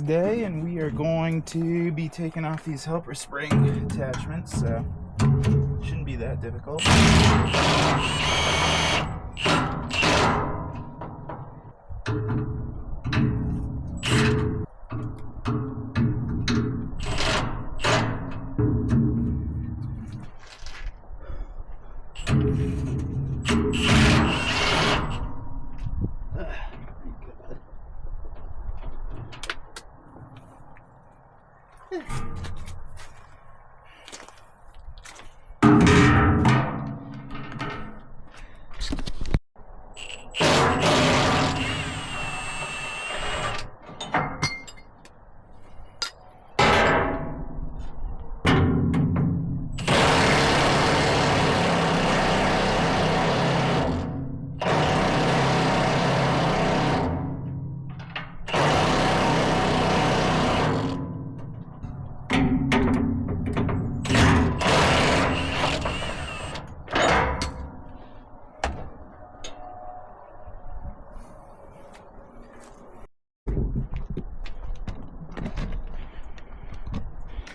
day, and we are going to be taking off these helper spring attachments, so shouldn't be that difficult.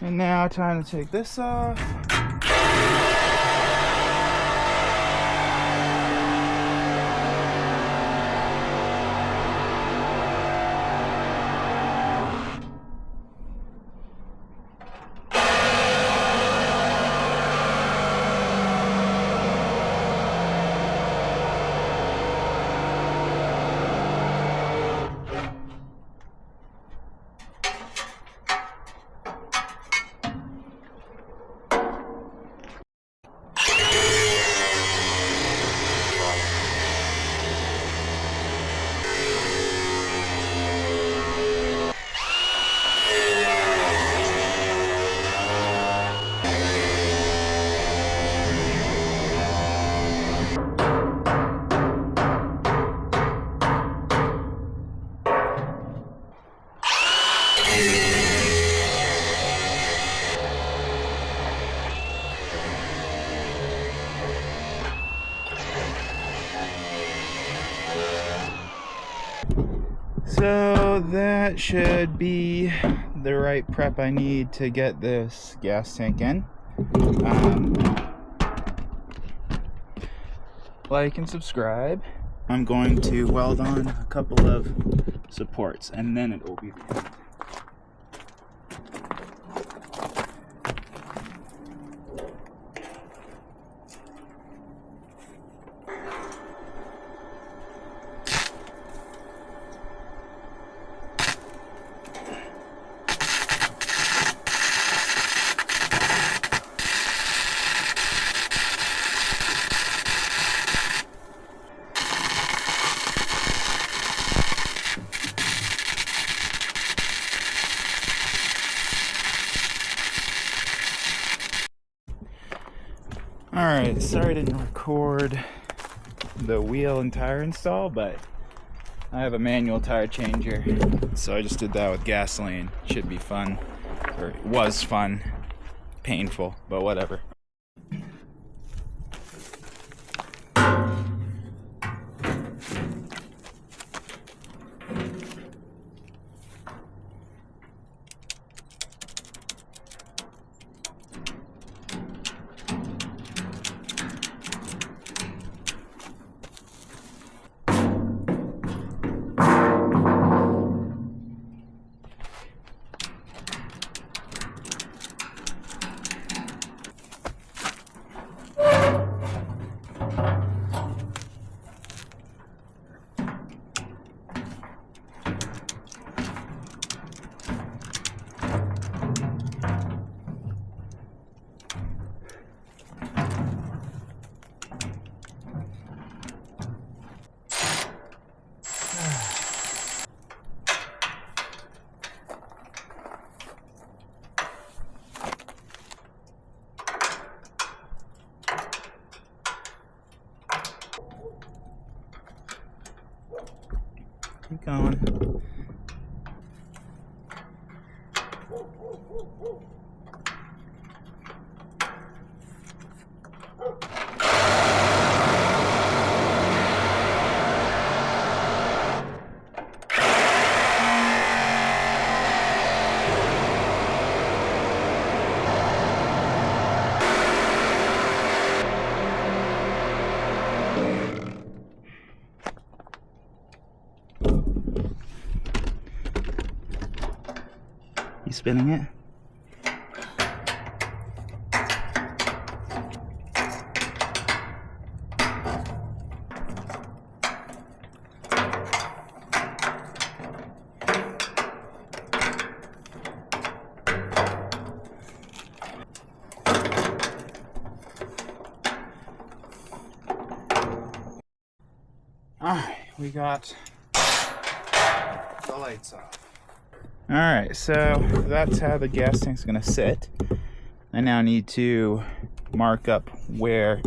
And now time to take this off. So that should be the right prep I need to get this gas tank in. Like and subscribe. I'm going to weld on a couple of supports and then it will be the end. Alright, sorry I didn't record the wheel and tire install, but I have a manual tire changer, so I just did that with gasoline. Should be fun, or it was fun, painful, but whatever. Keep going. You spinning it? Alright, we got the lights off. Alright, so that's how the gas tank's gonna sit. I now need to mark up where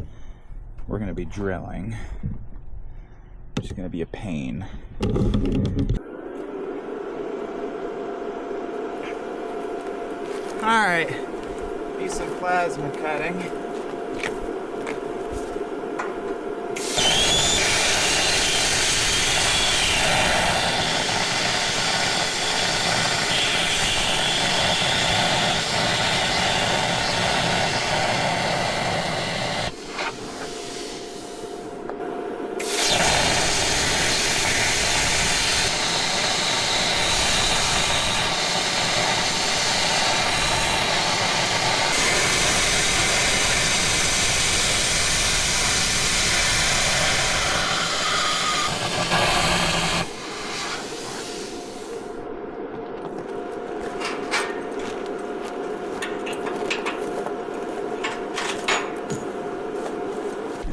we're gonna be drilling, which is gonna be a pain. Alright, do some plasma cutting.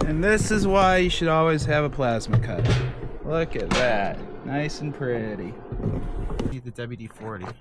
And this is why you should always have a plasma cutter. Look at that. Nice and pretty. Need the WD-40.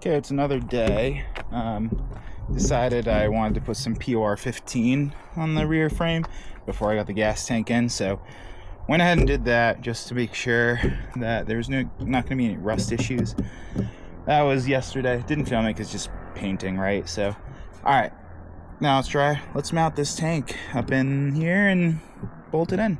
Okay, it's another day. Decided I wanted to put some POR 15 on the rear frame before I got the gas tank in, so went ahead and did that just to make sure that there's not going to be any rust issues. That was yesterday. Didn't film it because it's just painting, right? So, alright, now let's mount this tank up in here and bolt it in.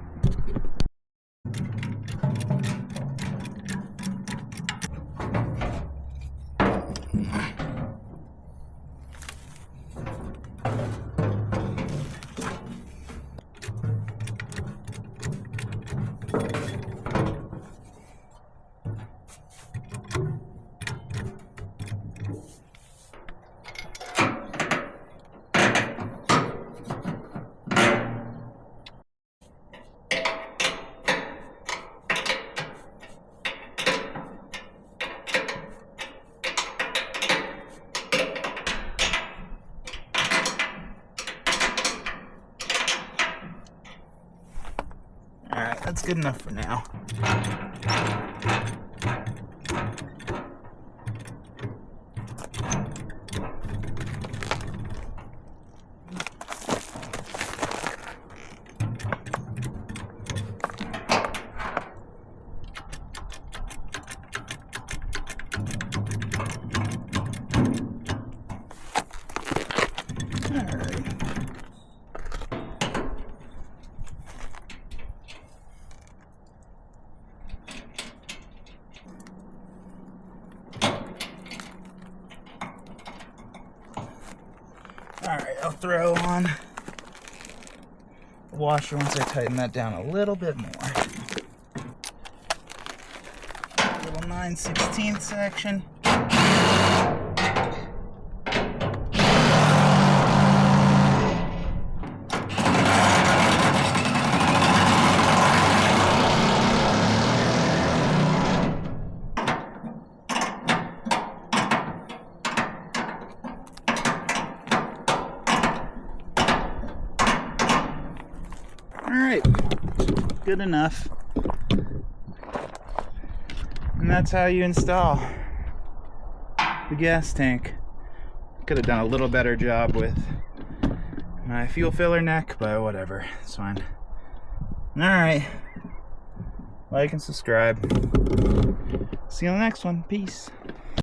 Alright, that's good enough for now. Alright, I'll throw on the washer once I tighten that down a little bit more. little 9/16 section. Alright, good enough. And that's how you install the gas tank. Could have done a little better job with my fuel filler neck, but whatever, it's fine. Alright, like and subscribe. See you on the next one. Peace.